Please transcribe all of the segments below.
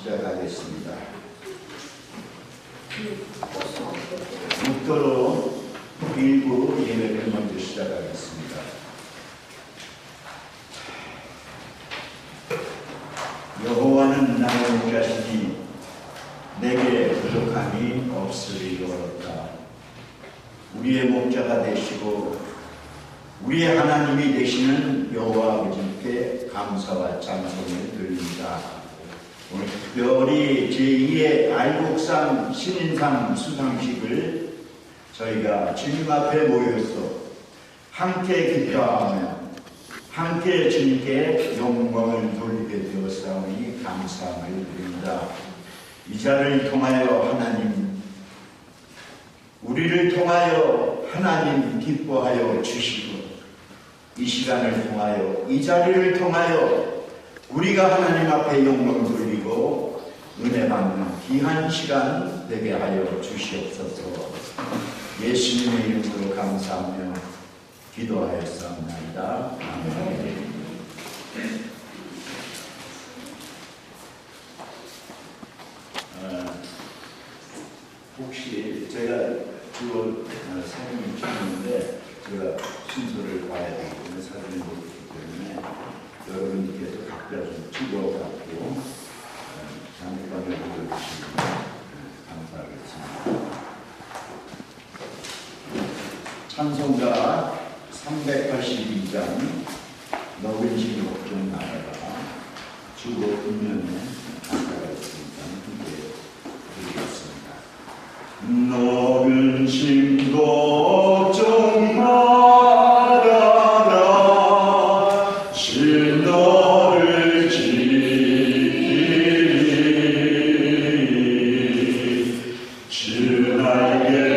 시작하겠습니다. 목도로 일부 예배를 먼저 시작하겠습니다. 여호와는 나의 목자시니 내게 부족함이 없으리로다. 우리의 목자가 되시고 우리의 하나님이 되시는 여호와 아버지께 감사와 찬송을 드립니다. 오늘 특별히 제2의 알곡상 신인상 수상식을 저희가 주님 앞에 모여서 함께 기뻐하며 함께 주님께 영광을 돌리게 되었사오니 감사함을 드립니다. 이 자를 통하여 하나님, 우리를 통하여 하나님 기뻐하여 주시고, 이 시간을 통하여, 이 자리를 통하여 우리가 하나님 앞에 영광 돌리고 은혜 받는 귀한 시간 되게 하여 주시옵소서. 예수님의 이름으로 감사하며 기도하였사옵나이다. 아멘. 혹시 제가 주로 사진을 찍는데 제가 순서를 봐야 되기 때문에 사진을 못 찍기 때문에 여러분께서 각자 좀 찍어갖고 잠깐을 보여주시면 감사하겠습니다. 찬송가 382장 너의 집 걱정 말아라. 주로 분명히 가사가 있으니까 함께 드리겠습니다. 너의 집 걱정 말아라. 주 너를 지키리. 주 나에게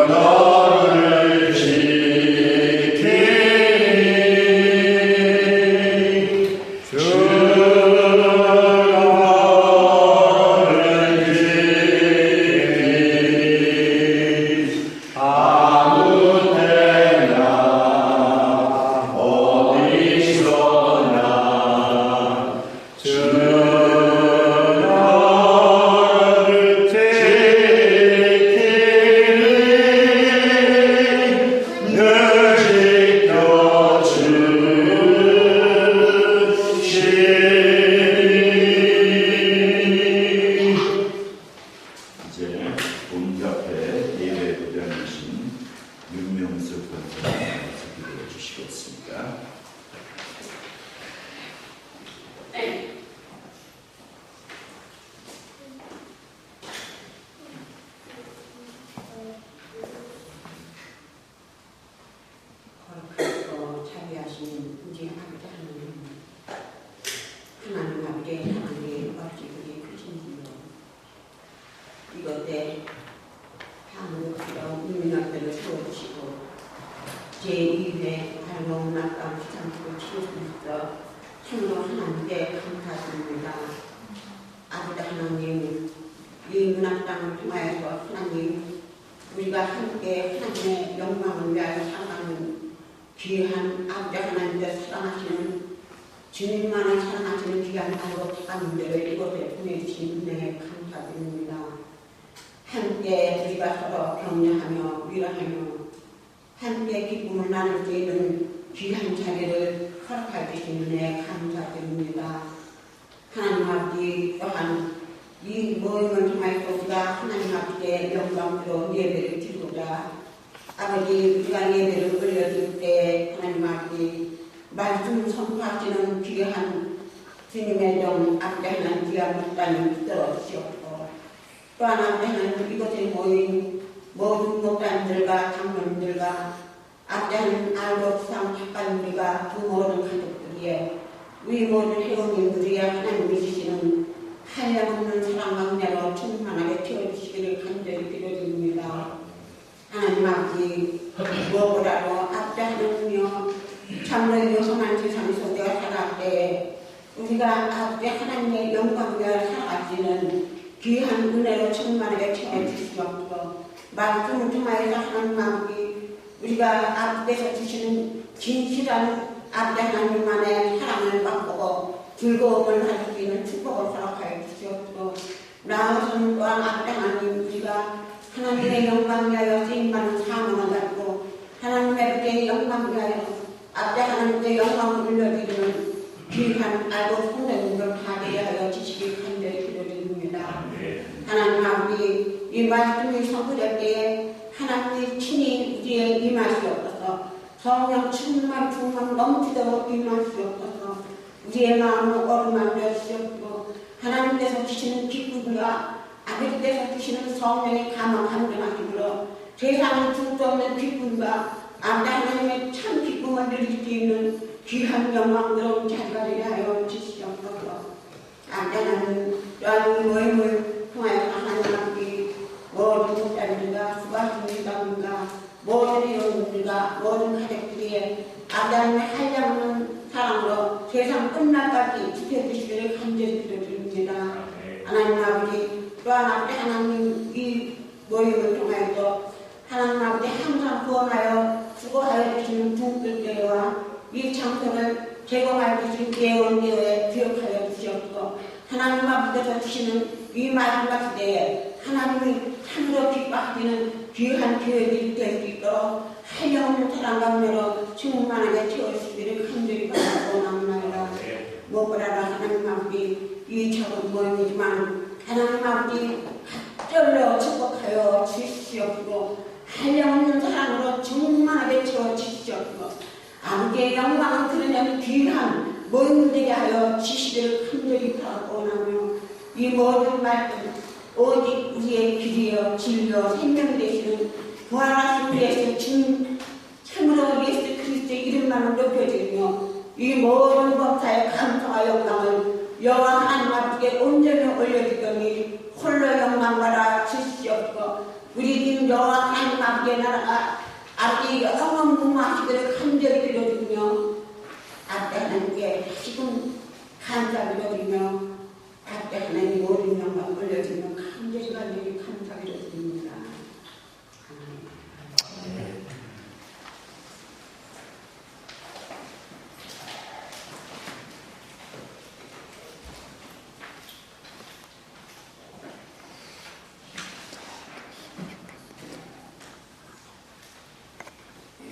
나를 지키니 주 나를 지키니 아무 때나 어디서나 주 나를 지키니 늘 지켜주시니. 이제 본격회 예배 부장이신 윤명숙 권사님께서 기도해 주시겠습니다. 거룩하고 자비하신 우리 아버지 하나님 아버지 하나님의 어찌그리 크신지요. 이것에 한국으로 민낯들을 세워주시고 제2회 발롱 낙감 시장으로 치를 수 있어 참으로 하나님께 감사드립니다. 아버지 하나님, 이 문학당을 통하여서 하나님 우리가 함께 하나님의 영광을 위하여 살아가는 귀한 아버지 하나님을 사랑하시는 주님만을 사랑하시는 귀한 아버지 하나님들을 이곳에 보내주신 은혜에 감사드립니다. 함께 우리가 서로 격려하며 위로하며 함께 기쁨을 나눌 수 있는 귀한 자리를 허락해 주신 은혜에 감사드립니다. 하나님 아버지 또한 이 모임을 통하여서 우리가 하나님 앞에 영광스러운 예배를 드리고자 아버지 우리가 예배를 올려드릴 때 하나님 아버지 말씀 선포하시는 귀한 주님의 종 앞에 하나님 귀한 목사님 붙들어 주시옵고 또 하나님 이곳에 모인 모든 목사님들과 장로님들과 앞에 하나님 알곡상 작가님들과 그 모든 가족들이에 우리 모든 회원님들이 하나님이 주시는 한량없는 사랑과 은혜로 충만하게 채워주시기를 간절히 기도드립니다. 하나님 아버지 무엇보다도 앞에 하나님이여 참으로 요성한 세상에 속되어 살아갈 때 우리가 아버지 하나님의 영광을 살아가지는 귀한 은혜로 충만하게 채워주시옵소서. 말씀을 통하여서 하나님 아버지 우리가 앞에서 주시는 진실한 아버지 하나님만의 사랑을 맛보고 즐거움을 가질 수 있는 축복을 허락하여 주시옵소서. 나아가서는 또한 아버지 하나님 우리가 하나님의 영광을 위하여 쓰임받는 사명을 갖고 하나님의 아버지의 영광을 위하여 아버지 하나님의 영광을 올려드리는 귀한 알고 성령님을 가게 하여 주시기 간절히 기도드립니다. 하나님 아버지 이 말씀이 선포될 때에 하나님의 친히 우리의 임하시옵소서. 성령 충만 넘치도록 임하시옵소서. 우리의 마음을 어루만져 주시옵고 하나님께서 주시는 기쁨과 아버지께서 주시는 성령의 감화 감정하심으로 세상을 줄 수 없는 기쁨과 아버지 하나님의 참 기쁨을 누릴 수 있는 귀한 영광스러운 자리가 되게 하여 주시옵소서. 아버지 하나님 또한 모임을 통하여 하나님 아버지 모든 목사님들과 수고하십니다. 모든 회원님들과 모든 가족들이 아버지 하나님의 한량없는 사랑으로 세상 끝날까지 지켜주시기를 간절히 기도드립니다. 하나님 아버지 또한 아버지 하나님 이 모임을 통하여서 하나님 아버지 항상 구원하여 수고하여 주시는 분들께와 이 장소를 제공하여 주신 예원교회 기억하여 주시옵소서. 하나님 아버지께서 주시는 이 마지막 시대에 하나님이 참으로 기뻐하시는 귀한 교회들이 될 수 있도록 한영없는 사랑과 은혜로 충만하게 채워주시기를 간절히 바라고 나옵니다. 무엇보다도 하나님 아버지 이 작은 모임이지만 하나님 아버지 갑절로 축복하여 주시옵소서. 한량없는 사랑으로 충만하게 채워주시옵소서. 아버지의 영광을 드러내는 귀한 모임되게 하여 주시기를 간절히 바라고 나며 이 모든 말씀 오직 우리의 길이여 진리여 생명이 되시는 부활하신 예수 주님 참으로 예수 그리스도의 이름만을 높여드리며 이 모든 법사의 감사와 영광을 여호와 하나님 아버지께 온전히 올려드리더니 홀로 영광받아 주시옵소서. 우리 주님 여호와 하나님 아버지의 나라가 아버지 어마무마하시기를 간절히 빌어드리며 아버지 하나님께 다시금 감사드리며 아버지 하나님 모든 영광 올려드리며 간절히 감사드립니다.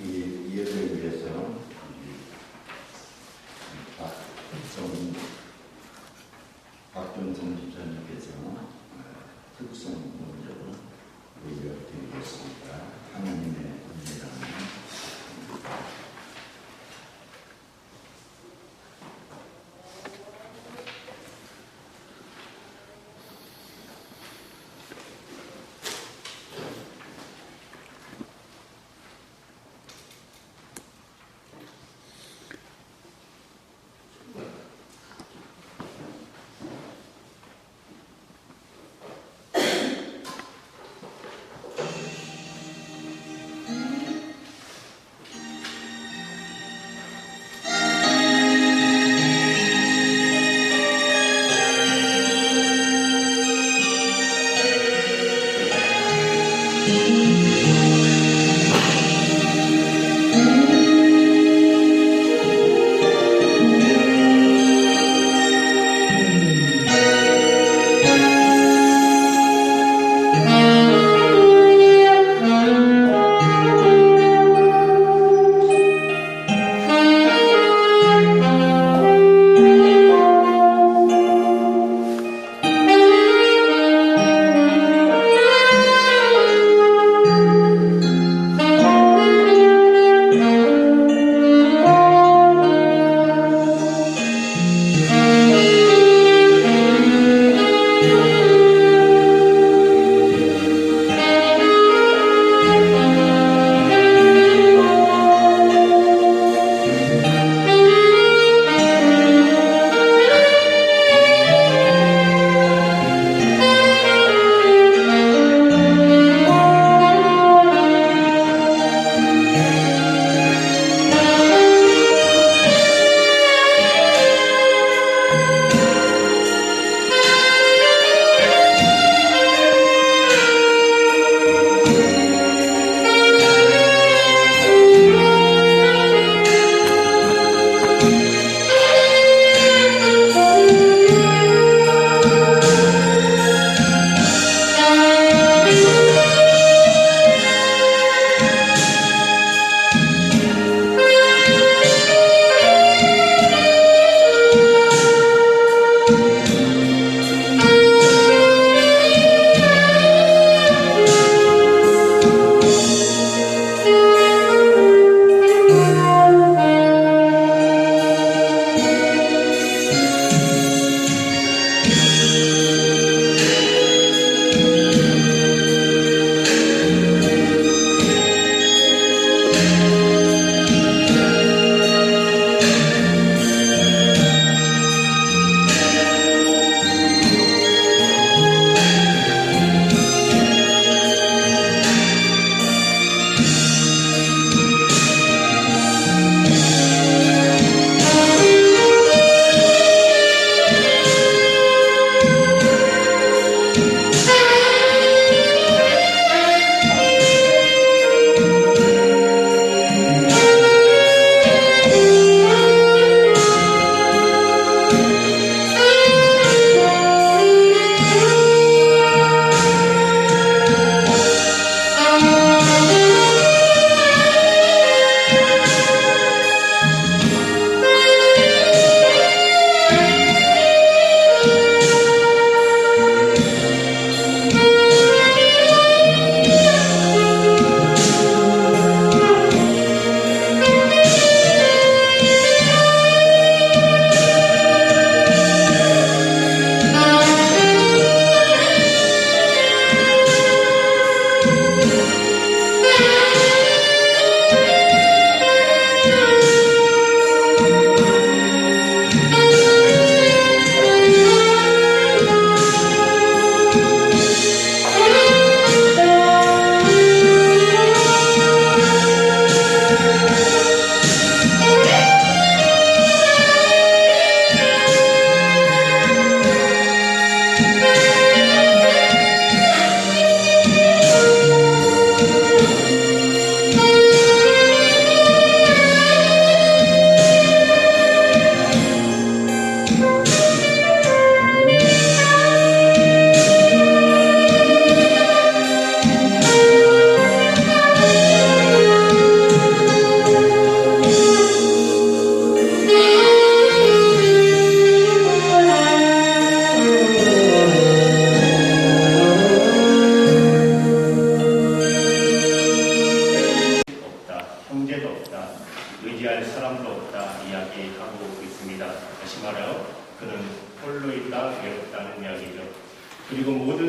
이 예배를 위해서 박준성 집사님께서 특성 문제로 올려드리겠습니다. 하나님의 은혜라는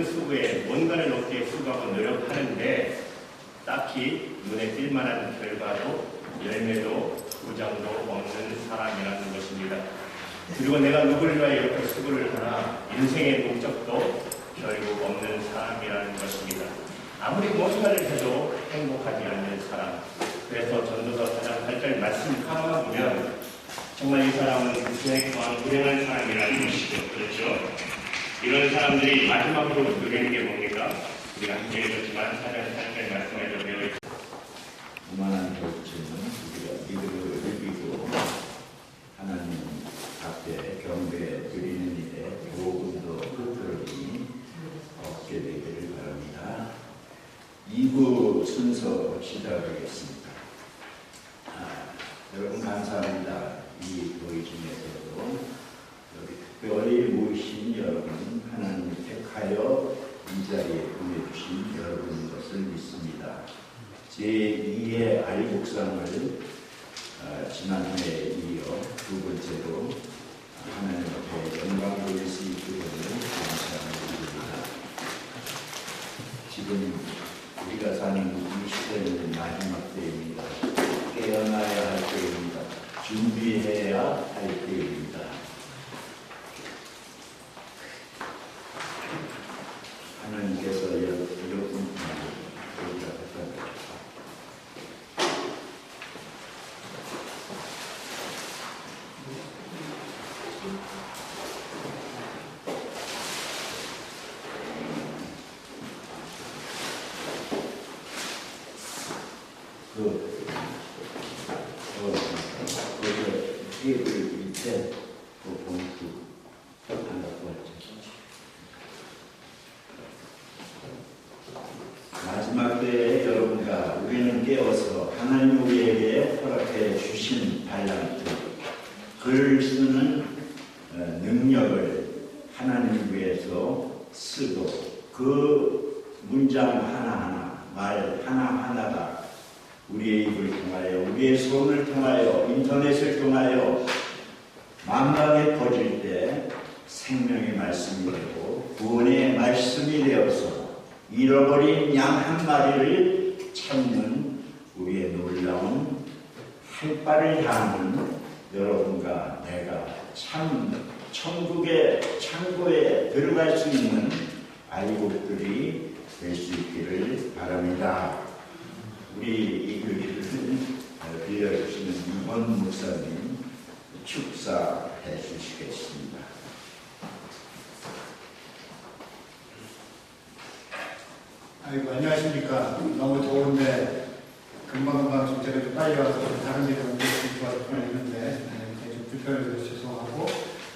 수고에 뭔가를 얻기에 수고하고 노력하는데 딱히 눈에 띌 만한 결과도 열매도 부장도 없는 사람이라는 것입니다. 그리고 내가 누구를 위하여 이렇게 수고를 하나 인생의 목적도 결국 없는 사람이라는 것입니다. 아무리 뭔가를 해도 행복하지 않는 사람. 그래서 전도서 4장 8절 말씀 파악하면 정말 이 사람은 그동안 불행한 사람이라는 것이죠. 그렇죠? 이런 사람들이 마지막으로 누리는 게 뭡니까? 우리가 함께 읽었지만 4장 8절 말씀에도 되어 있습니다. 오만한 결정은 우리가 믿음을 이기고 하나님 앞에 경배 드리는 일에 조금 더 흐트러짐이 없게 되기를 바랍니다. 2부 순서 시작하겠습니다. 여러분 감사합니다. 이 교회 중에서도 특별히 모이신 여러분, 하나님 택하여 이 자리에 보내주신 여러분인 것을 믿습니다. 제2의 알곡상을 지난해에 이어 두 번째로 하나님 앞에 영광 돌릴 수 있기를 감사합니다. 지금 우리가 사는 이 시대는 마지막 때입니다. 깨어나야 할 때입니다. 준비해야 할 때입니다. 하나님께서 여러분 우리가 했던 밑에 봉투 하나 보았죠. 마지막 때에 여러분과 우리는 깨어서 하나님 우리에게 허락해 주신 달란트, 글 쓰는 능력을 하나님 위해서 쓰고 그 문장 하나하나, 말 하나하나가 우리의 입을 통하여, 우리의 손을 통하여, 인터넷을 통하여 만방에 퍼질 때 생명의 말씀이 되고 구원의 말씀이 되어서 잃어버린 양 한 마리를 찾는 우리의 놀라운 할 바를 다하는 여러분과 내가 참 천국의 창고에 들어갈 수 있는 알곡들이 될 수 있기를 바랍니다. 우리 이 글을 빌려주시는 이원 목사님 축사해 주시겠습니다. 아이고, 안녕하십니까. 너무 더운데 금방금방 좀 제가 좀 빨리 와서 좀 다른 데로 옮겨서 좋아서 보냈는데 좀 불편해서 죄송하고,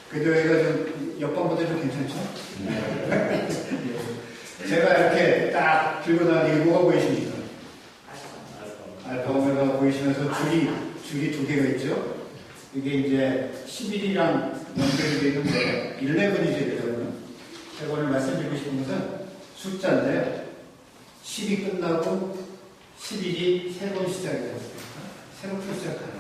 그래도 여기가 좀 옆방보다 좀 괜찮죠? 제가 이렇게 딱 들고 나가는 게 뭐가 보이십니까? 알파 오메가 보이시면서 줄이 두 개가 있죠? 이게 이제 11이랑 연결이 되는데 11이죠, 여러분. 제가 오늘 말씀드리고 싶은 것은 숫자인데요. 10이 끝나고 11이 새로운 시작이 되었습니다. 새롭게 시작하는.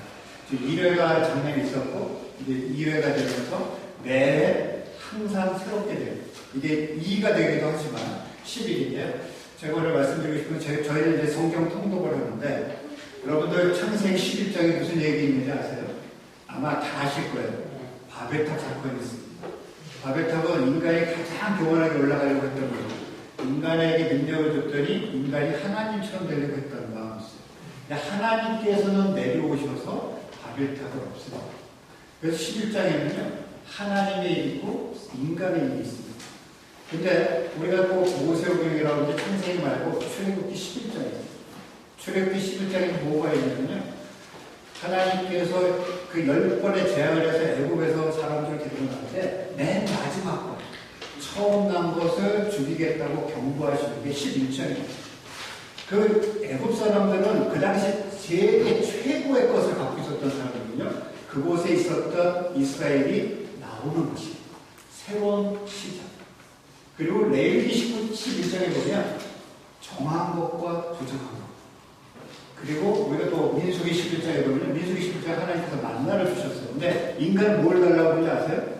1회가 작년에 있었고 이제 2회가 되면서 매해 항상 새롭게 돼요. 이게 2가 되기도 하지만 11인데요. 제가 오늘 말씀드리고 싶은 건 저희는 이제 성경 통독을 하는데 여러분들 창세기 11장에 무슨 얘기 있는지 아세요? 아마 다 아실 거예요. 바벨탑 사건이 있습니다. 바벨탑은 인간이 가장 교만하게 올라가려고 했던 거죠. 인간에게 능력을 줬더니 인간이 하나님처럼 되려고 했던 마음이 있어요. 근데 하나님께서는 내려오셔서 바벨탑을 없애요. 그래서 11장에는요, 하나님의 일이 있고 인간의 일이 있습니다. 근데 우리가 꼭 모세오경이라고 하는데 창세기 말고 출애굽기 11장이에요. 출애굽기 11장에 뭐가 있냐면요, 하나님께서 그 10번의 재앙을 해서 애굽에서 사람들을 데리고 나는데 맨 마지막 번, 처음 난 것을 죽이겠다고 경고하시는 게 11장이에요. 그 애굽 사람들은 그 당시 세계 최고의 것을 갖고 있었던 사람이거든요. 그곳에 있었던 이스라엘이 나오는 것이 새로운 시작. 그리고 레위기 11장에 보면 정한 것과 부정한 것. 그리고 우리가 또 민수기 11장에 보면 민수기 11장 하나님께서 만나를 주셨어요. 근데 인간은 뭘 달라고 그러는지 아세요?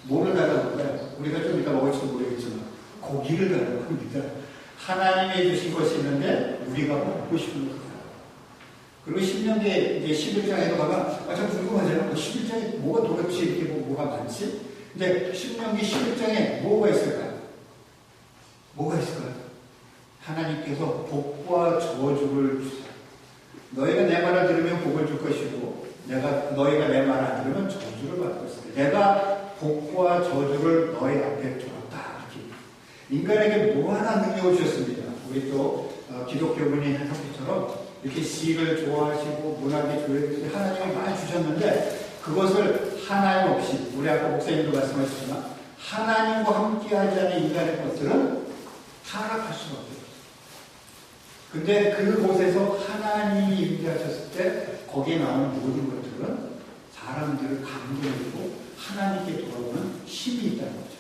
뭐를 달라고 할까요? 우리가 좀 이따 먹을지도 모르겠지만 고기를 달라고 합니다. 하나님이 주신 것이 있는데 우리가 먹고 싶은 것을 달라고. 그리고 10년대 이제 11장에도 가면 참 궁금하잖아요. 11장에 뭐가 도대체 이렇게 뭐가 많지? 근데 10년기 11장에 뭐가 있을까요? 뭐가 있을까요? 하나님께서 복과 저주를 주세요. 너희가 내 말을 들으면 복을 줄 것이고 너희가 내 말을 안 들으면 저주를 받을 것이다. 내가 복과 저주를 너희 앞에 두었다. 이렇게. 인간에게 무한한 능력을 주셨습니다. 우리 또 기독교분이 한 것처럼 이렇게 시를 좋아하시고 문학에 좋아하시고 하나님을 많이 주셨는데 그것을 하나님 없이 우리 아까 목사님도 말씀하셨지만 하나님과 함께하지 않은 인간의 것들은 타락할 수밖에 없어요. 근데 그곳에서 하나님이 임재하셨을 때 거기에 나오는 모든 것들은 사람들을 감동하고 하나님께 돌아오는 힘이 있다는 거죠.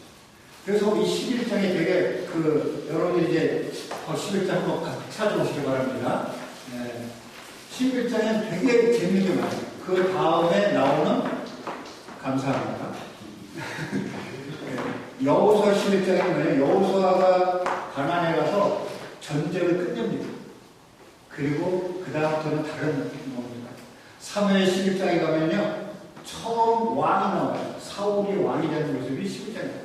그래서 이 11장에 되게 여러분이 이제 11장 한번 찾아보시기 바랍니다. 11장에 되게 재밌는 게 많아요. 그 다음에 나오는 감사합니다. 여호수아 11장에 보면 여호수아가 가나안에 가서 전쟁을 끝냅니다. 그리고 그 다음부터는 다른 뭡니까? 사무엘 11장에 가면요 처음 왕이 나와요. 사울이 왕이 되는 모습이 11장이에요.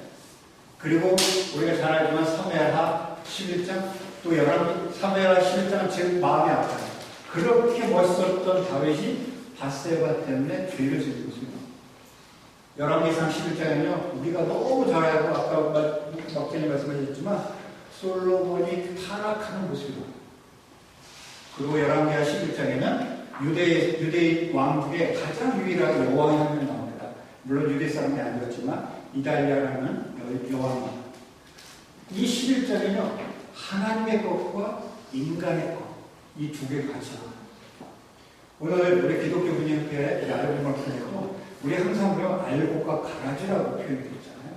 그리고 우리가 잘 알지만 사무엘하 11장 또 사무엘하 11장은 제 마음이 아파요. 그렇게 멋있었던 다윗이 밧세바 때문에 죄를 짓고 있습니다. 열왕기상 11장에는요 우리가 너무 잘 알고 아까 목사님 말씀하셨지만 솔로몬이 타락하는 모습입니다. 그리고 열왕기하 11장에는 유대 왕국의 가장 유일하게 여왕이 한 명 나옵니다. 물론 유대 사람이 아니었지만 이달리아라는 여왕이. 이 11장에는 하나님의 것과 인간의 것, 이 두 개가 같이 나와요. 오늘 우리 기독교 분위기에 알고만 표현했고 우리 항상 우리가 알고가 가라지라고 표현되어 있잖아요.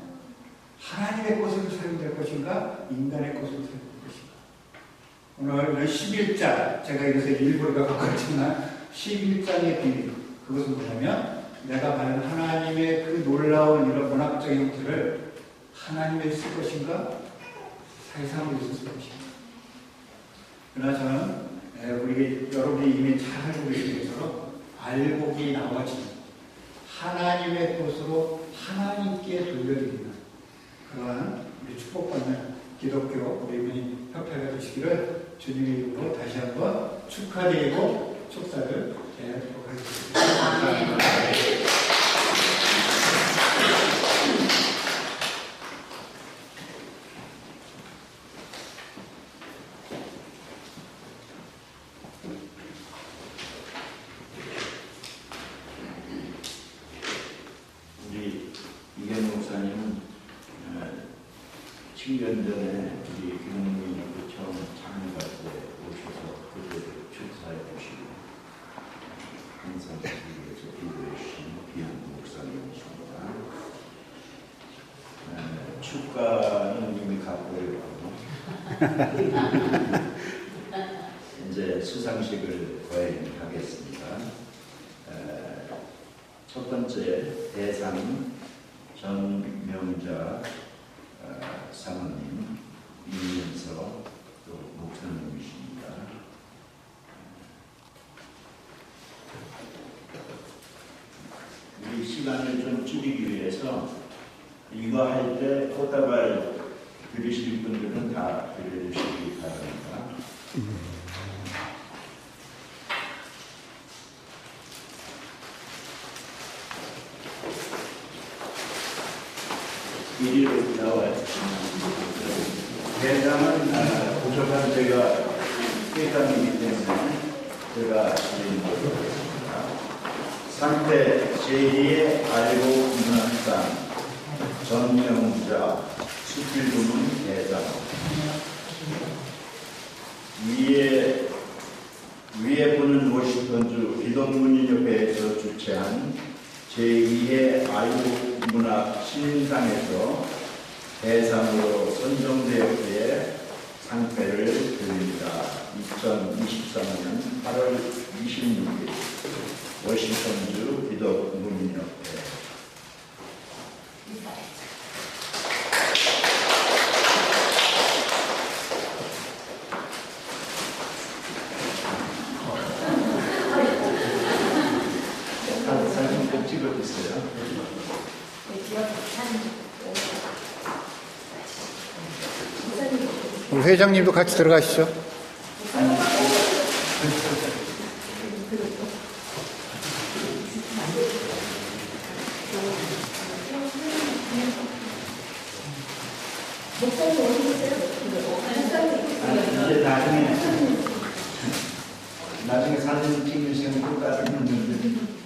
하나님의 것으로 사용될 것인가 인간의 것으로 사용될 것인가. 오늘 11장 제가 이래서 일부러 갖고 있지만 11장의 비밀 그것은 뭐냐면 내가 과연 하나님의 그 놀라운 이런 문학적인 형태를 하나님의 쓸 것인가 세상으로 쓸 것인가. 그러나 저는 여러분이 이미 잘 알고 계신 것처럼 알곡이 나머지 하나님의 것으로 하나님께 돌려드리는 그러한 우리 축복받는 기독교 우리 분이 협회가 되시기를 주님의 이름으로 다시 한번 축하드리고 축사를 드리도록 하겠습니다. 감사합니다. 우리 이현 목사님은 7년 전에 우리 교육민으로 처음 장로갈 때 오셔서 그때 축사해 보시고 항상 우리에서 기도해 주신 귀한 목사님이십니다. 축가는 이미 갖고 있고 이제 수상식을 거행하겠습니다. 첫 번째 대상은 전명자 사모님, 이민서 또 목사님이십니다. 우리 시간을 좀 줄이기 위해서 이거 할 때 꽃다발 들으실 분들은 다 들려주시기 바랍니다. 이리로 나와요. 대장은 부족한 제가 회장이기 때문에 제가 드립니다. 상태 제2의 알고 문학상 전명자 수필부문 대장 위에 분은 워싱턴주 기독문인협회에서 주최한 제2의 알고 문학 신인상에서 대상으로 선정되었기에 상패를 드립니다. 2023년 8월 26일 워싱턴주 기독문인협회. 있어요. 우리 회장님도 같이 들어가시죠. 이제 나중에 사진 찍는 시간 똑같은 분들인데.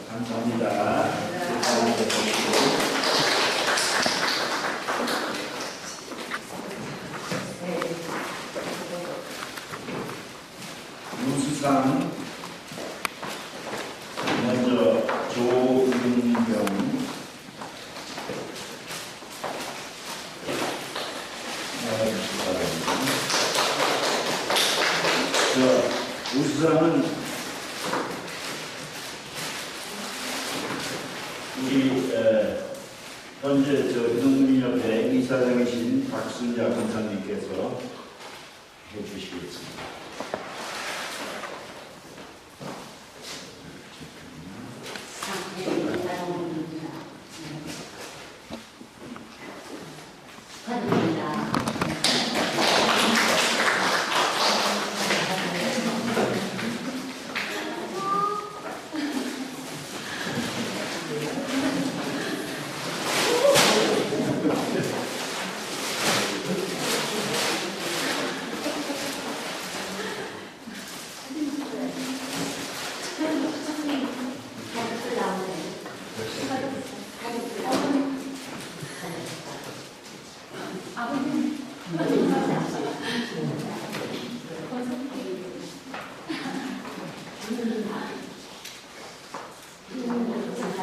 감사합니다. 우수상 먼저 조윤경 우수상은 우리 현재 유동문협회 이사장이신 박순자 권사님께서 해주시겠습니다.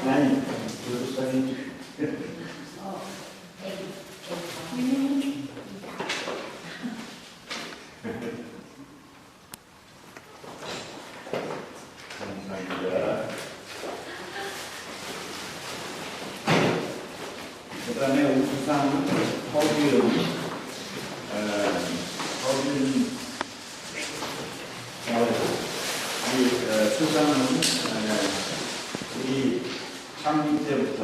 아니, 우수상이 감사합니다. 그 다음에 우수상 허균 이 수상은 우리 창립 때부터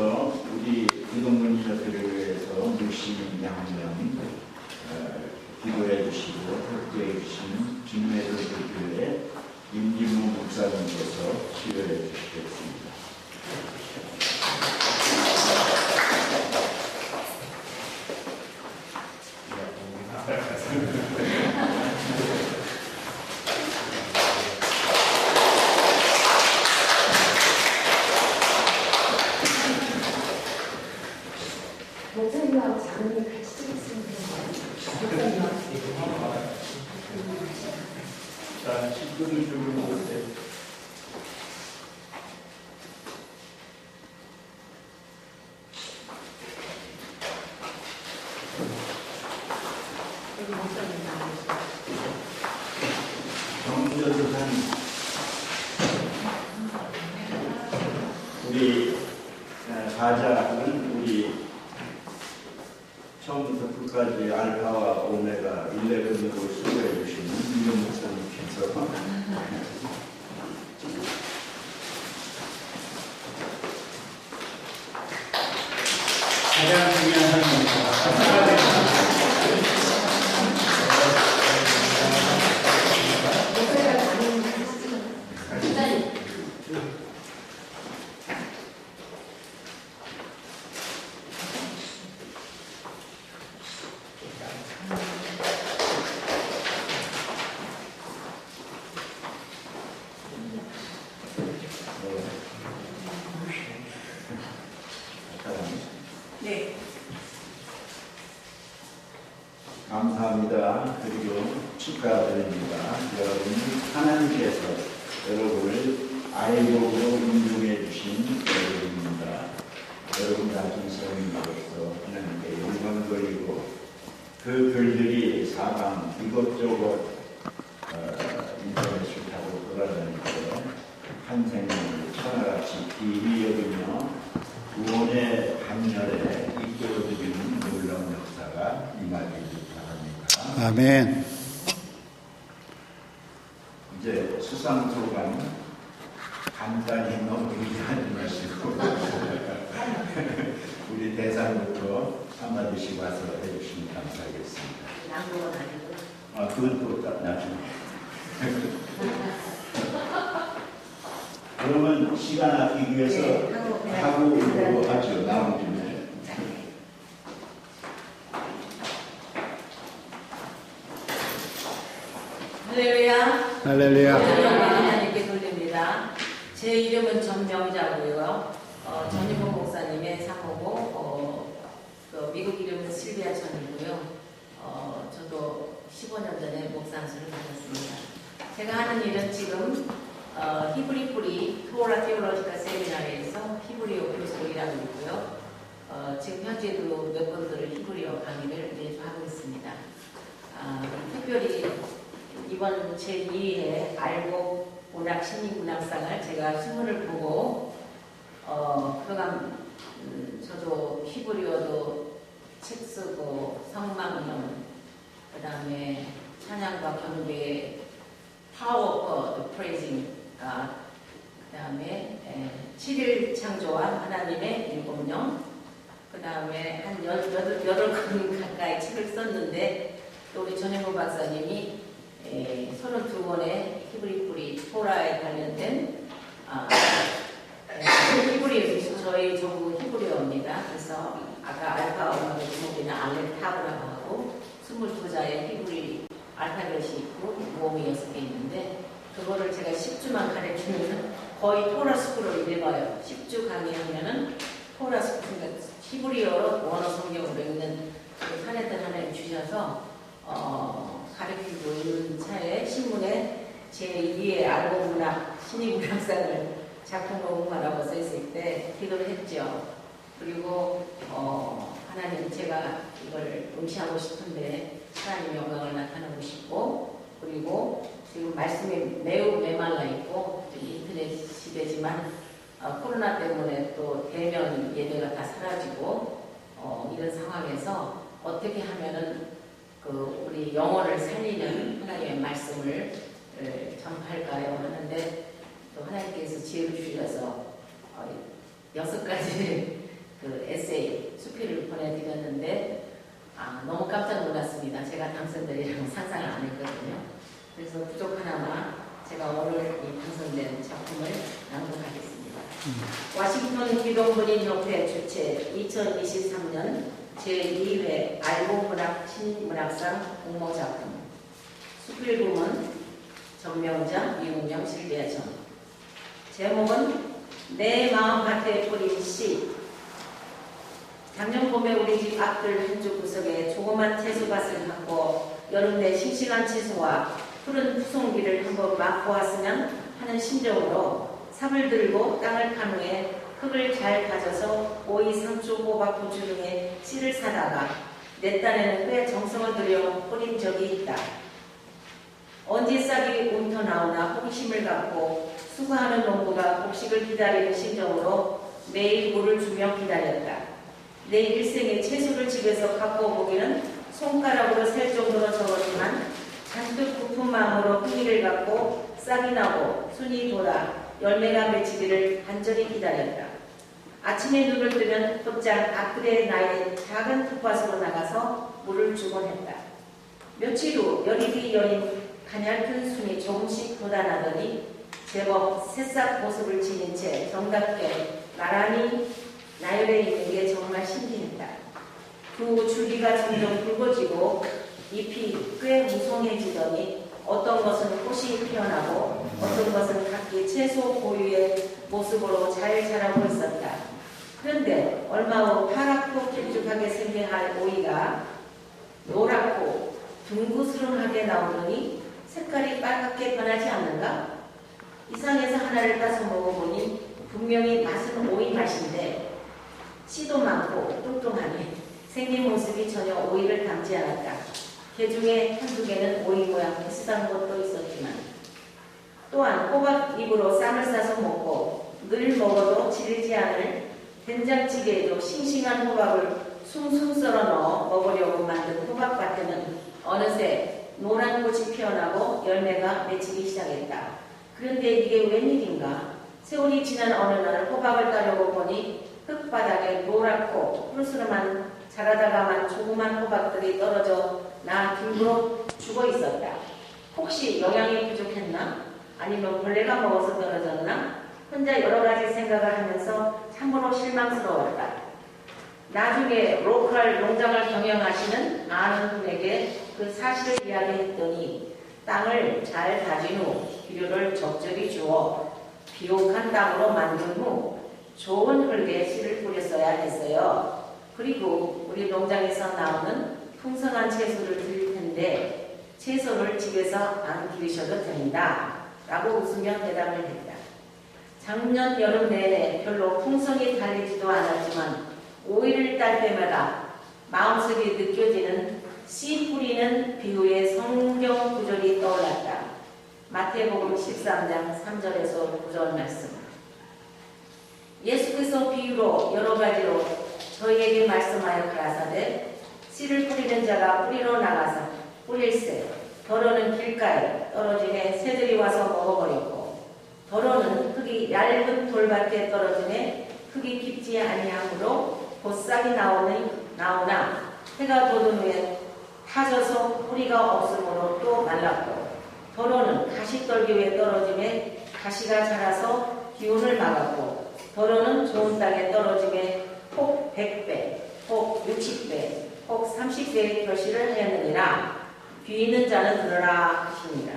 우리 유동문협회를 위해서 열심히 양면 기도해 주시고 협조해 주신 김매도교회 임진무 목사님께서 치료해 주시겠습니다. 목사님하고 장로님 같이 찍었으면 자, 식구들 좀 보세요. 정부조사님, 우리 가자는 우리 처음부터 끝까지 알파와 오메가 11으로 수고해 주시는 이명 목사님께서 가장 중요한 사람입니다. 네. 감사합니다. 그리고 축하드립니다. 여러분, 하나님께서 여러분을 아이복으로 인정해 주신 여러분입니다. 여러분 같은 성인으로서 하나님께 영광 돌리고 그 글들이 사방 이것저것 인터넷을 타고 돌아다니고 한 생명을 천하같이 귀히 여기며 구원의 한열에 이끌어드리는 놀라운 역사가 임하기를 바랍니다. 아멘. 이제 수상소감 간단히 넘기지 하지 마시고 우리 대사부터 한마디씩 와서 해주시면 감사하겠습니다. 양보는 아니고. 그건 또 나중에. 그러면 시간 아끼기 위해서 네, 하고 하죠. 나온 김에. 할렐루야. 할렐루야. 하나님께 돌립니다. 제 이름은 전명자고요. 전인봉 목사님의 사모고, 그 미국 이름은 실비아 전이고요. 저도 15년 전에 목사 안수를 받았습니다. 제가 하는 일은 지금 히브리 뿌리 토라 테올로지컬 세미나리에서 히브리어 교수로 일하고 있고요. 지금 현재도 몇 번들을 히브리어 강의를 매주 하고 있습니다. 특별히 이번 제2회 알곡 문학 신인문학상을 제가 신문을 보고 그동안 저도 히브리어도 책 쓰고 성망론 그 다음에 찬양과 경배 Power of Praising God 그 다음에 7일 창조와 하나님의 일곱령 그 다음에 한 8권 가까이 책을 썼는데 또 우리 전현무 박사님이 32권의 히브리 뿌리 토라에 관련된 히브리어 저희 전부 히브리어입니다. 그래서 아까 알파 오마가 제목이나 알렉타브라고 하고 22자의 히브리 알파벳이 있고 모음이 6개 있는데 그거를 제가 10주만 가르치면 거의 토라 스쿨을 읽어요. 10주 강의하면은 토라 스쿨, 그러니까 히브리어로 원어 성경으로 읽는 그 한해들 하나님 주셔서 가르치고 있는 차에 신문에 제2의 알곡문학 신인문학상을 작품으로 응하라고 써있을 때 기도를 했죠. 그리고 하나님 제가 이걸 응시하고 싶은데 하나님 영광을 나타내고 싶고 그리고 지금 말씀이 매우 메말라 있고 인터넷 시대지만 코로나 때문에 또 대면 예배가 다 사라지고 이런 상황에서 어떻게 하면은 우리 영혼을 살리는 하나님의 말씀을 전파할까요? 하는데 또 하나님께서 지혜를 주셔서 6가지 그 에세이 수필을 보내드렸는데 너무 깜짝 놀랐습니다. 제가 당선되리라고 상상을 안 했거든요. 그래서 부족하나마 제가 오늘 이 당선된 작품을 낭독하겠습니다. 워싱턴 기독문인협회 주최 2023년 제2회 알곡문학 신문학상 공모작품 수필부문 전명자 이웅영 실비아전 제목은 내 마음밭에 뿌린 씨. 작년 봄에 우리 집 앞들 한쪽 구석에 조그만 채소밭을 갖고 여름 내 싱싱한 채소와 푸른 푸송기를 한번 맛보았으면 하는 심정으로 삽을 들고 땅을 판 후에 흙을 잘 다져서 오이, 상추, 호박, 고추 등의 씨를 사다가 내 딴에는 꽤 정성을 들여 뿌린 적이 있다. 언제 싹이 움터 나오나 호기심을 갖고 수고하는 농부가 곡식을 기다리는 심정으로 매일 물을 주며 기다렸다. 내 일생에 채소를 집에서 갖고 오기는 손가락으로 셀 정도로 적었지만 잔뜩 고픈 마음으로 흥미를 갖고 싹이 나고 순이 돌아 열매가 맺히기를 간절히 기다렸다. 아침에 눈을 뜨면 곧장 앞그레 나의 작은 텃밭으로 나가서 물을 주곤 했다. 며칠 후 열이 여린 가냘픈 순이 조금씩 돋아나더니 제법 새싹 모습을 지닌 채 정답게 나란히 나열해 있는 게 정말 신기했다. 그 후 줄기가 점점 굵어지고 잎이 꽤 무성해지더니 어떤 것은 꽃이 피어나고 어떤 것은 각기 채소 고유의 모습으로 잘 자라고 있었다. 그런데 얼마 후 파랗고 길쭉하게 생겨야 할 오이가 노랗고 둥그스름하게 나오더니 색깔이 빨갛게 변하지 않는가? 이상해서 하나를 따서 먹어보니 분명히 맛은 오이 맛인데 씨도 많고 뚱뚱하니 생긴 모습이 전혀 오이를 닮지 않았다. 개 중에 한두 개는 오이 모양 비슷한 것도 있었지만 또한 호박잎으로 쌈을 싸서 먹고 늘 먹어도 질리지 않을 된장찌개에도 싱싱한 호박을 숭숭 썰어 넣어 먹으려고 만든 호박밭에는 어느새 노란 꽃이 피어나고 열매가 맺히기 시작했다. 그런데 이게 웬일인가? 세월이 지난 어느 날 호박을 따려고 보니 흙바닥에 노랗고 푸르스름한 자라다가만 조그만 호박들이 떨어져 나 빙그러 죽어 있었다. 혹시 영양이 부족했나? 아니면 벌레가 먹어서 떨어졌나? 혼자 여러 가지 생각을 하면서 참으로 실망스러웠다. 나중에 로컬 농장을 경영하시는 아는 분에게 그 사실을 이야기했더니 땅을 잘 다진 후 비료를 적절히 주어 비옥한 땅으로 만든 후 좋은 흙에 씨를 뿌렸어야 했어요. 그리고 우리 농장에서 나오는 풍성한 채소를 드릴 텐데 채소를 집에서 안 기르셔도 됩니다. 라고 웃으며 대답을 했다. 작년 여름 내내 별로 풍성이 달리지도 않았지만 오이를 딸 때마다 마음속에 느껴지는 씨 뿌리는 비유의 성경 구절이 떠올랐다. 마태복음 13장 3절에서 9절 말씀. 예수께서 비유로 여러 가지로 저희에게 말씀하여 가라사대 씨를 뿌리는 자가 뿌리로 나가서 뿌릴새 더러는 길가에 떨어지네 새들이 와서 먹어버렸고 더러는 흙이 얇은 돌밭에 떨어지네 흙이 깊지 아니하므로 보싹이 나오나 해가 돋은 후에 타져서 뿌리가 없으므로 또 말랐고 더러는 가시떨기 위에 떨어짐에 가시가 자라서 기운을 막았고 더러는 좋은 땅에 떨어짐에 혹 100배, 혹 60배, 혹 30배의 결실을 하였느니라. 귀 있는 자는 들으라 하십니다.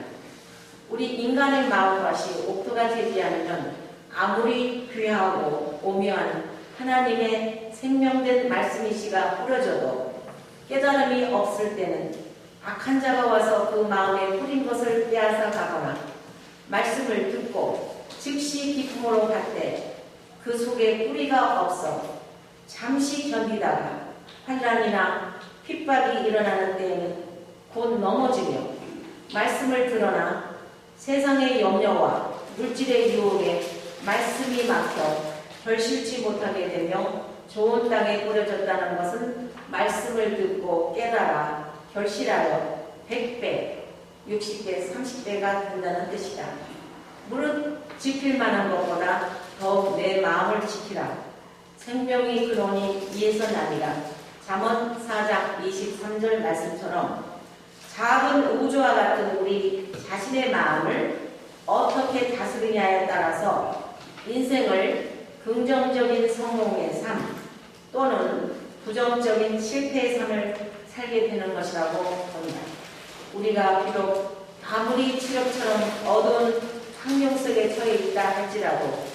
우리 인간의 마음밭이 옥토가 되지 않으면 아무리 귀하고 오묘한 하나님의 생명된 말씀이시가 뿌려져도 깨달음이 없을 때는 악한 자가 와서 그 마음에 뿌린 것을 빼앗아 가거나 말씀을 듣고 즉시 기쁨으로 받되 그 속에 뿌리가 없어 잠시 견디다가 환난이나 핍박이 일어나는 때에는 곧 넘어지며 말씀을 들어나 세상의 염려와 물질의 유혹에 말씀이 막혀 결실치 못하게 되며 좋은 땅에 뿌려졌다는 것은 말씀을 듣고 깨달아 결실하여 100배, 60배, 30배가 된다는 뜻이다. 무릇 지킬 만한 것보다 더욱 내 마음을 지키라. 생명이 근원이 이에서 나니라. 잠언 4장 23절 말씀처럼 작은 우주와 같은 우리 자신의 마음을 어떻게 다스리냐에 따라서 인생을 긍정적인 성공의 삶 또는 부정적인 실패의 삶을 살게 되는 것이라고 봅니다. 우리가 비록 아무리 칠흑처럼 어두운 환경 속에 처해 있다 할지라도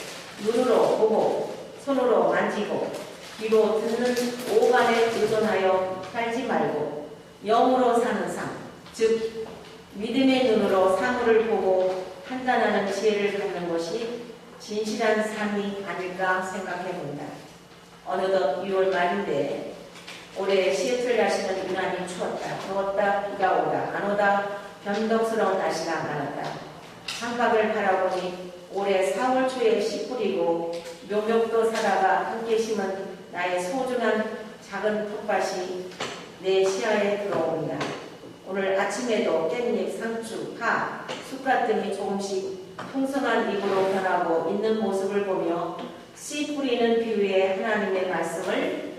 눈으로 보고 손으로 만지고 귀로 듣는 오간에 의존하여 살지 말고 영으로 사는 삶, 즉 믿음의 눈으로 사물을 보고 판단하는 지혜를 갖는 것이 진실한 삶이 아닐까 생각해 봅니다. 어느덧 6월 말인데 올해 시애틀 날씨는 유난히 추웠다. 더웠다. 비가 오다. 안 오다. 변덕스러운 날씨가 많았다. 창밖을 바라보니 올해 4월 초에 씨 뿌리고 묘목도 사다가 함께 심은 나의 소중한 작은 텃밭이 내 시야에 들어옵니다. 오늘 아침에도 깻잎, 상추, 파, 쑥갓 등이 조금씩 풍성한 잎으로 변하고 있는 모습을 보며 씨 뿌리는 비유의 하나님의 말씀을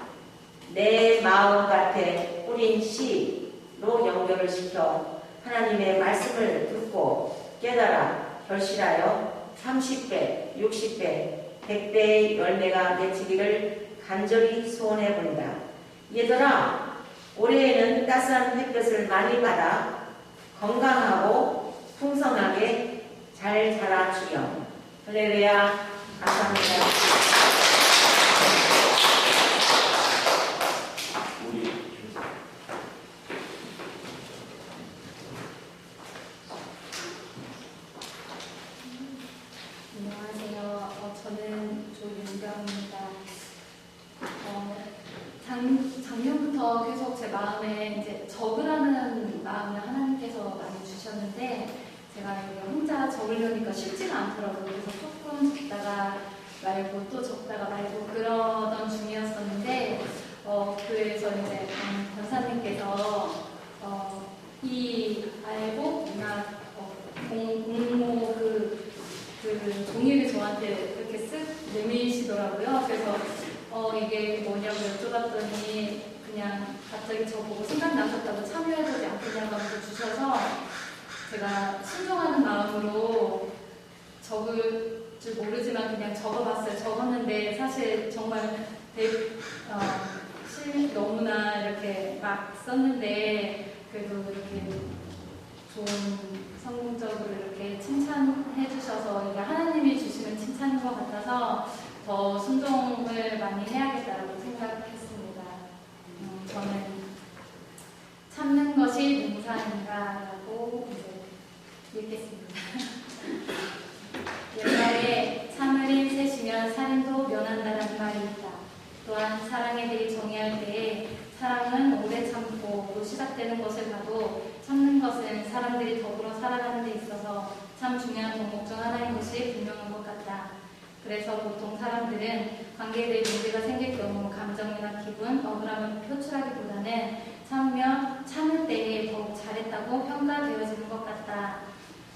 내 마음밭에 뿌린 씨로 연결을 시켜 하나님의 말씀을 듣고 깨달아 결실하여 30배, 60배, 100배의 열매가 맺히기를 간절히 소원해 본다. 얘들아, 올해에는 따스한 햇볕을 많이 받아 건강하고 풍성하게 잘 자라주렴. 할렐루야. 감사합니다. 안녕하세요. 저는 조윤경입니다. 작년부터 계속 제 마음에 이제 적으라는 마음을 하나님께서 많이 주셨는데 제가 이게 혼자 적으려니까 쉽지가 않더라고요. 그래서 조금 적다가 말고 또 적다가 말고 그러던 중이었었는데 교회에서 이제 권사님께서 이 알고 공모 그 저한테 이렇게 쓱 내미시더라고요. 그래서 이게 뭐냐고 여쭤봤더니 그냥 갑자기 저보고 생각나셨다고 참여해보지 않겠냐고 하면서 주셔서 제가 순종하는 마음으로 적을 줄 모르지만 그냥 적어봤어요. 적었는데 사실 정말 너무나 이렇게 막 썼는데 그래도 이렇게 좋은 성공적으로 이렇게 칭찬해 주셔서 이게 하나님이 주시는 칭찬인 것 같아서 더 순종을 많이 해야겠다고 생각했습니다. 저는 참는 것이 능사인가라고 읽겠습니다. 옛날에 참을인 셋이면 살인도 면한다는 말이 있다. 또한 사랑에 대해 정의할 때에 사랑은 오래 참고 또 시작되는 것을 봐도 참는 것은 사람들이 더불어 살아가는 데 있어서 참 중요한 덕목 중 하나인 것이 분명한 것 같다. 그래서 보통 사람들은 관계에 대해 문제가 생길 경우 감정이나 기분, 억울함을 표출하기보다는 참을 때에 더욱 잘했다고 평가되어지는 것 같다.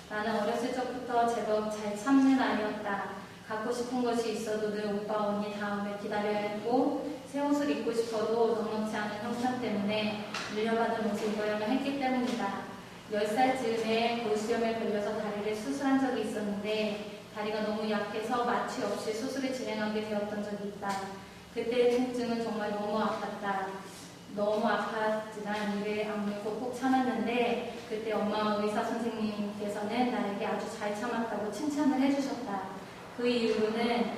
나는 어렸을 적부터 제법 잘 참는 아이였다. 갖고 싶은 것이 있어도 늘 오빠 언니 다음에 기다려야 했고 새 옷을 입고 싶어도 넉넉지 않은 형편 때문에 물려받은 옷을 입어야만 했기 때문이다. 10살 즈음에 골수염에 걸려서 다리를 수술한 적이 있었는데 다리가 너무 약해서 마취 없이 수술을 진행하게 되었던 적이 있다. 그때의 통증은 정말 너무 아팠다. 너무 아팠지만 이를 악물고 꼭 참았는데 그때 엄마와 의사 선생님께서는 나에게 아주 잘 참았다고 칭찬을 해주셨다. 그 이후로는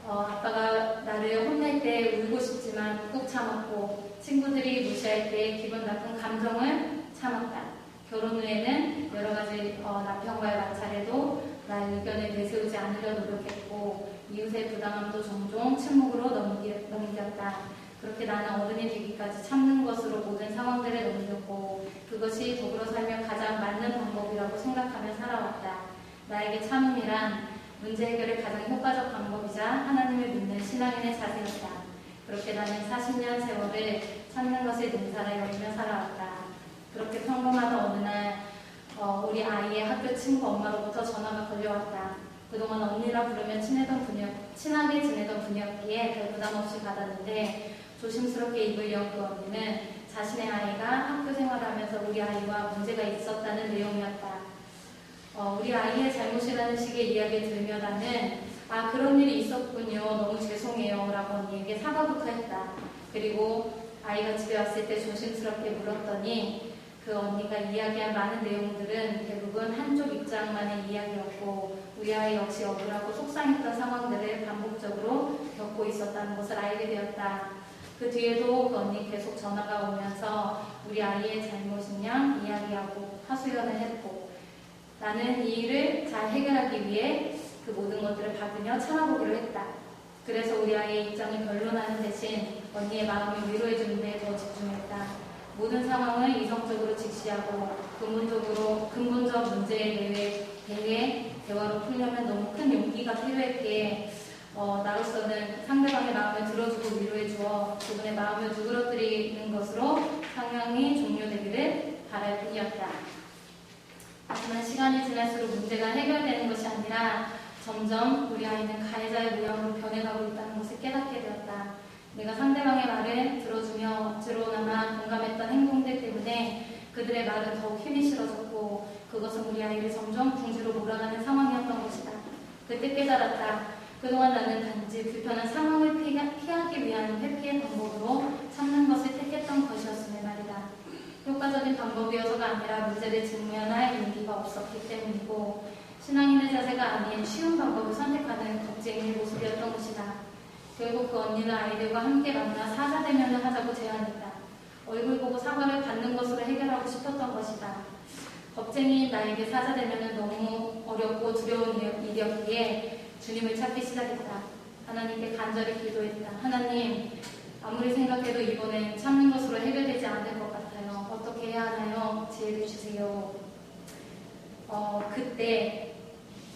아빠가 나를 혼낼 때 울고 싶지만 꾹 참았고 친구들이 무시할 때 기분 나쁜 감정을 참았다. 결혼 후에는 여러 가지 남편과의 마찰에도 나의 의견을 내세우지 않으려 노력했고 이웃의 부당함도 종종 침묵으로 넘겼다. 그렇게 나는 어른이 되기까지 참는 것으로 모든 상황들을 넘겼고 그것이 더불어 살며 가장 맞는 방법이라고 생각하며 살아왔다. 나에게 참음이란 문제 해결의 가장 효과적 방법이자 하나님을 믿는 신앙인의 자세였다. 그렇게 나는 40년 세월을 참는 것을 능사라 여기며 살아왔다. 그렇게 평범하던 어느 날 우리 아이의 학교 친구 엄마로부터 전화가 걸려왔다. 그동안 언니라 부르며 친하게 지내던 분이었기에 별 부담 없이 받았는데 조심스럽게 입을 연 그 언니는 자신의 아이가 학교 생활하면서 우리 아이와 문제가 있었다는 내용이었다. 우리 아이의 잘못이라는 식의 이야기를 들으며 나는 그런 일이 있었군요. 너무 죄송해요. 라고 언니에게 사과부터 했다. 그리고 아이가 집에 왔을 때 조심스럽게 물었더니 그 언니가 이야기한 많은 내용들은 대부분 한쪽 입장만의 이야기였고 우리 아이 역시 억울하고 속상했던 상황들을 반복적으로 겪고 있었다는 것을 알게 되었다. 그 뒤에도 그 언니 계속 전화가 오면서 우리 아이의 잘못인 양 이야기하고 하소연을 했고 나는 이 일을 잘 해결하기 위해 그 모든 것들을 받으며 참아보기로 했다. 그래서 우리 아이의 입장을 변론하는 대신 언니의 마음을 위로해주는 데 더 집중했다. 모든 상황을 이성적으로 직시하고 근본적 문제에 대해 대화로 풀려면 너무 큰 용기가 필요했기에 나로서는 상대방의 마음을 들어주고 위로해주어 그분의 마음을 누그러뜨리는 것으로 상황이 종료되기를 바랄 뿐이었다. 하지만 시간이 지날수록 문제가 해결되는 것이 아니라 점점 우리 아이는 가해자의 모양으로 변해가고 있다는 것을 깨닫게 되었다. 내가 상대방의 말을 들어주며 억지로나마 공감했던 행동들 때문에 그들의 말은 더욱 힘이 실어졌고 그것은 우리 아이를 점점 궁지로 몰아가는 상황이었던 것이다. 그때 깨달았다. 그동안 나는 단지 불편한 상황을 피하기 위한 회피의 방법으로 참는 것을 택했던 것이었음을 말이다. 효과적인 방법이어서가 아니라 문제를 직면할 용기가 없었기 때문이고 신앙인의 자세가 아닌 쉬운 방법을 선택하는 겁쟁이의 모습이었던 것이다. 결국 그 언니는 아이들과 함께 만나 사자대면을 하자고 제안했다. 얼굴 보고 사과를 받는 것으로 해결하고 싶었던 것이다. 겁쟁이인 나에게 사자대면은 너무 어렵고 두려운 일이었기에 주님을 찾기 시작했다. 하나님께 간절히 기도했다. 하나님, 아무리 생각해도 이번엔 참는 것으로 해결되지 않을 것 같아요. 어떻게 해야 하나요? 지혜를 주세요. 그때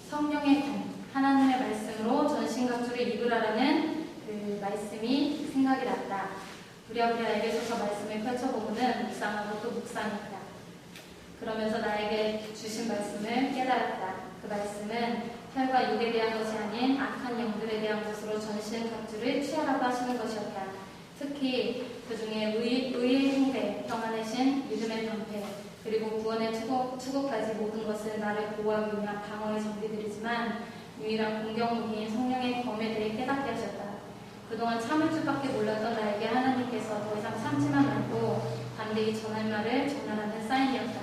성령의 금, 하나님의 말씀으로 전신각주를 입으라라는 그 말씀이 생각이 났다. 부랴부랴 에베소서 말씀을 펼쳐보고는 묵상하고 또 묵상했다. 그러면서 나에게 주신 말씀을 깨달았다. 그 말씀은 혈과 육에 대한 것이 아닌 악한 영들에 대한 것으로 전신 각주를 취하라고 하시는 것이었다. 특히 그 중에 의의 행대, 평안의 신, 믿음의 방패, 그리고 구원의 추구까지 모든 것은 나를 보호하기 위한 방어의 장비들이지만 유일한 공격무기인 성령의 검에 대해 깨닫게 하셨다. 그동안 참을 줄밖에 몰랐던 나에게 하나님께서 더 이상 참지만 말고 담대히 전할 말을 전하라는 사인이었다.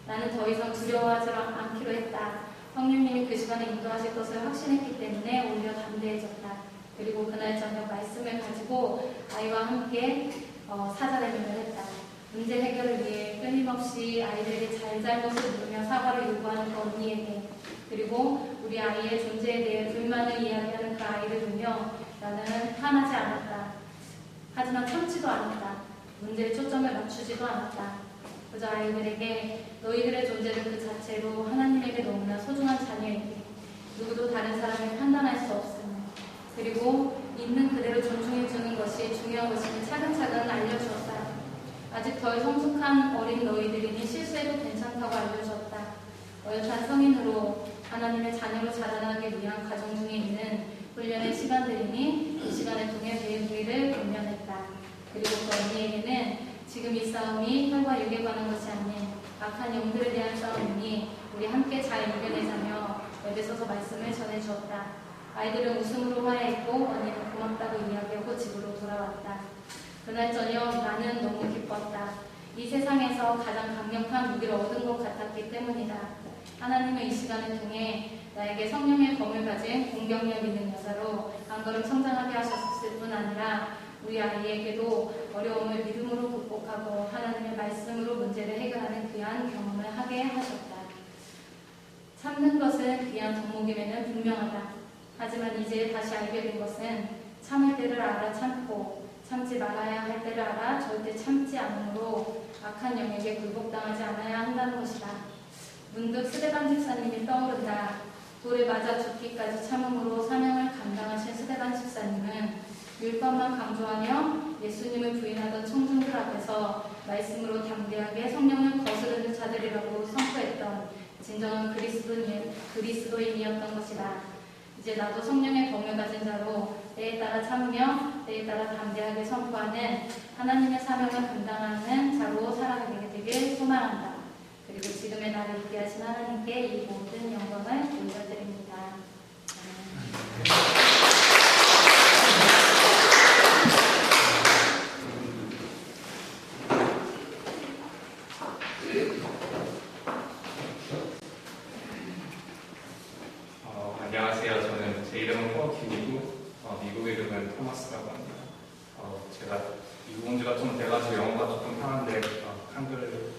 나는 더 이상 두려워하지 않기로 했다. 성령님이 그 시간에 인도하실 것을 확신했기 때문에 오히려 담대해졌다. 그리고 그날 저녁 말씀을 가지고 아이와 함께 사자대면을 했다. 문제 해결을 위해 끊임없이 아이들에게 잘못을 물으며 사과를 요구하는 그 언니에게, 그리고 우리 아이의 존재에 대해 불만을 이야기하는 그 아이를 보며 나는 화나지 않았다. 하지만 참지도 않았다. 문제에 초점을 맞추지도 않았다. 그저 아이들에게 너희들의 존재를 그 자체로 하나님에게 너무나 소중한 자녀이기, 누구도 다른 사람을 판단할 수 없음을, 그리고 있는 그대로 존중해주는 것이 중요한 것임을 차근차근 알려주었다. 아직 덜 성숙한 어린 너희들이니 실수해도 괜찮다고 알려주었다. 어엿한 성인으로 하나님의 자녀로 자라나기 위한 과정 중에 있는 훈련의 시간들이니 이 시간을 통해 배운 우리를 권면했다. 그리고 그 언니에게는 지금 이 싸움이 혈과 육에 관한 것이 아닌 악한 영들에 대한 싸움이니 우리 함께 잘 이겨내자며 옆에 서서 말씀을 전해주었다. 아이들은 웃음으로 화해했고 언니는 고맙다고 이야기하고 집으로 돌아왔다. 그날 저녁 나는 너무 기뻤다. 이 세상에서 가장 강력한 무기를 얻은 것 같았기 때문이다. 하나님은 이 시간을 통해 나에게 성령의 검을 가진 공격력 있는 여자로 한 걸음 성장하게 하셨을 뿐 아니라 우리 아이에게도 어려움을 믿음으로 극복하고 하나님의 말씀으로 문제를 해결하는 귀한 경험을 하게 하셨다. 참는 것은 귀한 덕목임에는 분명하다. 하지만 이제 다시 알게 된 것은 참을 때를 알아 참고 참지 말아야 할 때를 알아 절대 참지 않으므로 악한 영에게 굴복당하지 않아야 한다는 것이다. 문득 스데반 집사님이 떠오른다. 돌에 맞아 죽기까지 참음으로 사명을 감당하신 스데반 집사님은 율법만 강조하며 예수님을 부인하던 청중들 앞에서 말씀으로 담대하게 성령을 거스르는 자들이라고 선포했던 진정한 그리스도인이었던 것이다. 이제 나도 성령의 검을 가진 자로 때에 따라 참으며 때에 따라 담대하게 선포하는 하나님의 사명을 감당하는 자로 살아가게 되길 소망한다. 그리고 지금의 나를 있게 하신 하나님께 이 모든 영광을 돌려드립니다. 안녕하세요. 제 이름은 허기이고 미국 이름은 토마스라고 합니다. 제가 미국 온 지가 좀 돼가지고 영어가 조금 편한데 한글도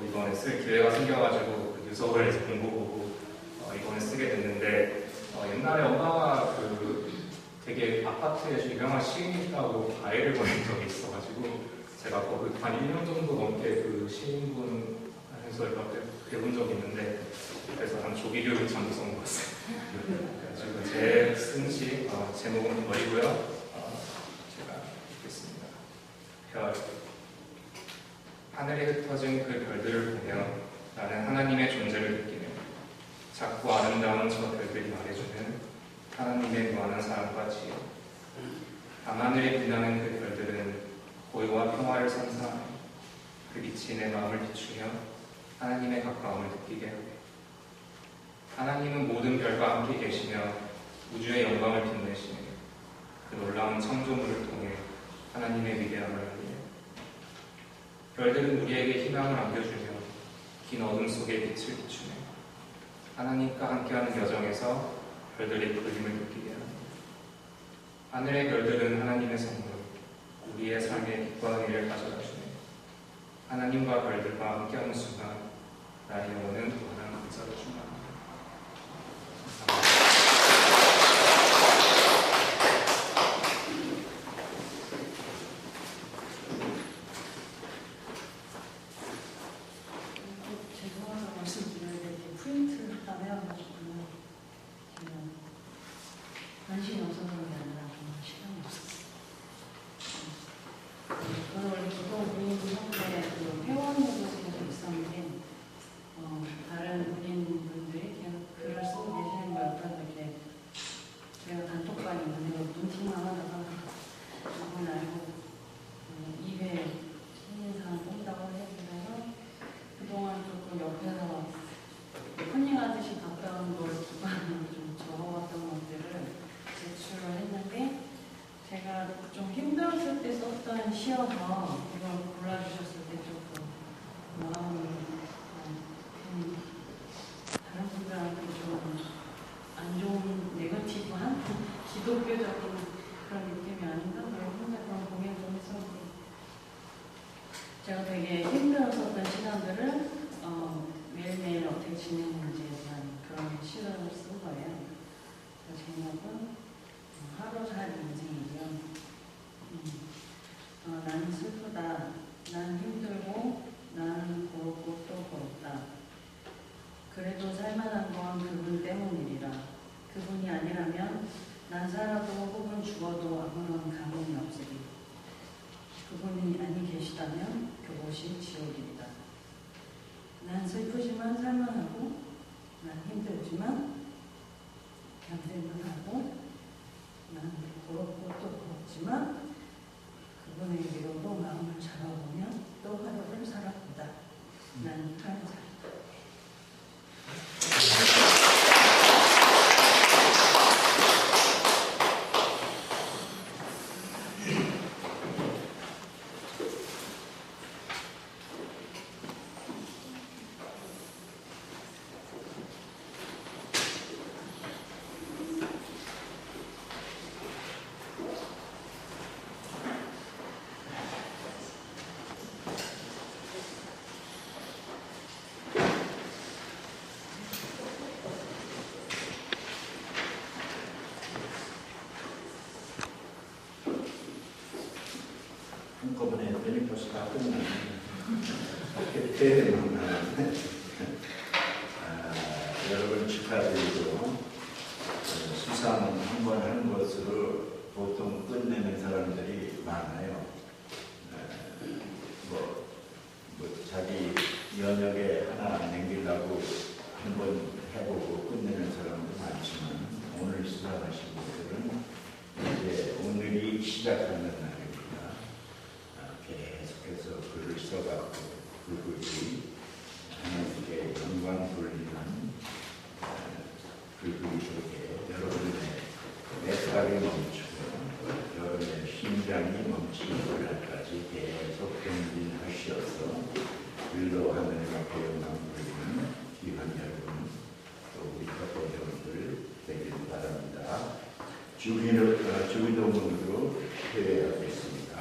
이번에 쓸 기회가 생겨가지고 유서를 공부보고 이번에 쓰게 됐는데 옛날에 엄마가 되게 아파트에 유명한 시인이라고 과외를 보낸 적이 있어가지고 제가 거기 한 1년 정도 넘게 그 시인분 해서 배운 적이 있는데 그래서 한 조기 교육을 참 써온 것 같아요. 그래가지고 제 쓴 시 제목은 별이고요. 제가 읽겠습니다. 별. 하늘에 흩어진 그 별들을 보며 나는 하나님의 존재를 느끼네. 작고 아름다운 저 별들이 말해주는 하나님의 무한한 사랑과 지혜. 밤하늘에 빛나는 그 별들은 고요와 평화를 선사하며 그 빛이 내 마음을 비추며 하나님의 가까움을 느끼게 하네. 하나님은 모든 별과 함께 계시며 우주의 영광을 빛내시며 그 놀라운 창조물을 통해 하나님의 위대함을 알리네. 별들은 우리에게 희망을 안겨주며 긴 어둠 속에 빛을 비추네. 하나님과 함께하는 여정에서 별들의 그림을 느끼게 하네. 하늘의 별들은 하나님의 선물, 우리의 삶에 빛과 의미를 가져다 주네. 하나님과 별들과 함께하는 순간 나의 영혼은 무한한 감사로 충만합니다. 죄송해서 말씀드렸는데 프린트를 하다가 해가지고요. 제가 관심이 없어서 그런 게 아니라 정말 시간이 없었어요. 저는 원래 기독 문인한테 회원으로 계속 있었는데 다른 문인분들이 그냥 글을 쓰고 계시는 걸 어떤 옆에서 컨닝하듯이 가까운 걸 기반으로 좀 적어봤던 것들을 제출을 했는데 제가 좀 힘들었을 때 썼던 시여서 이걸 골라주셨을 때 조금 마음이 다른 분들한테 좀 안 좋은 네거티브한 기독교적인 그런 느낌이 아닌가? 혼자 그런 고민 좀 했었는데 제가 되게 힘들었었던 시간들을 매일매일 어떻게 지내는지에 대한 그런 시간을 쓴 거예요. 그 제목은 하루 살 인생이고요. 나는 슬프다. 난 힘들고 나는 고롭고 또 고롭다. 그래도 살만한 건 그분 때문이리라. 그분이 아니라면 난 살아도 혹은 죽어도 아무런 감흥이 없으리. 그분이 아니 계시다면 그곳이 지옥이다. 난 슬프지만 살만하고 난 힘들지만 견딜만 하고 난 고롭고 또 고롭지만 그분의 위로로 마음을 잡아보며 또 하루를 살아본다. 난 하루 살다. 한꺼번에 했더니 벌써 다 끝나네. 대대만 나왔네. 여러분 축하드리고 수상 한 번 한 것으로 보통 끝내는 사람들이 많아요. 자기 연역에 하나 남기려고 한 번 해보고 끝내는 사람도 많지만 오늘 수상하신 분들은 이제 오늘이 시작하는 날입니다. 계속해서 글을 써갖고 그 글이 하나님께 영광 돌리는 그 글이 되게 여러분의 맥박이 멈추고 여러분의 심장이 멈추는 날까지 계속 경진하시어서 글로 하나님 앞에 영광 돌리는 귀한 여러분 또 우리 협회원들 되길 바랍니다. 주기도문으로 회개하겠습니다.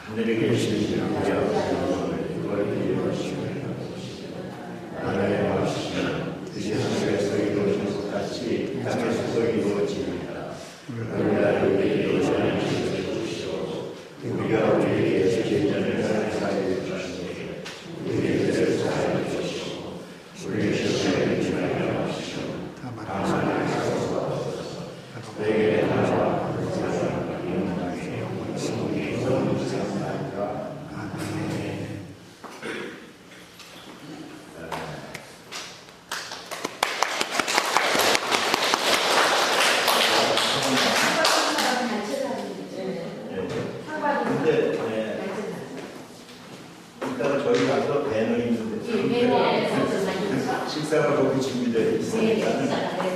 하늘에 계신 아버지여, 이걸 이루시며 나라의 마시면 뜻이 하늘에서 이루어진 것 같이 땅에서도 이루어지리라. 오늘날 우리에게 일하는 것을 주시오. 우리가 우리에게 죄인을 사하여 주시되 우리의 죄를 사하여 주시오. 우리의 시험에 들어가게 하시오. 다만 하소서. 내게 나와 영광의 영광이 영원하리라. 아멘. 근데 이따가 저희 가서 배너 있는데 식사하고 준비되어 있으니까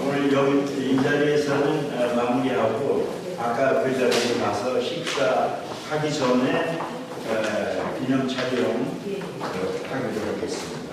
오늘 여기 이 자리에서는 마무리하고 아까 그 자리에 가서 식사하기 전에 기념 촬영 하기로 하겠습니다.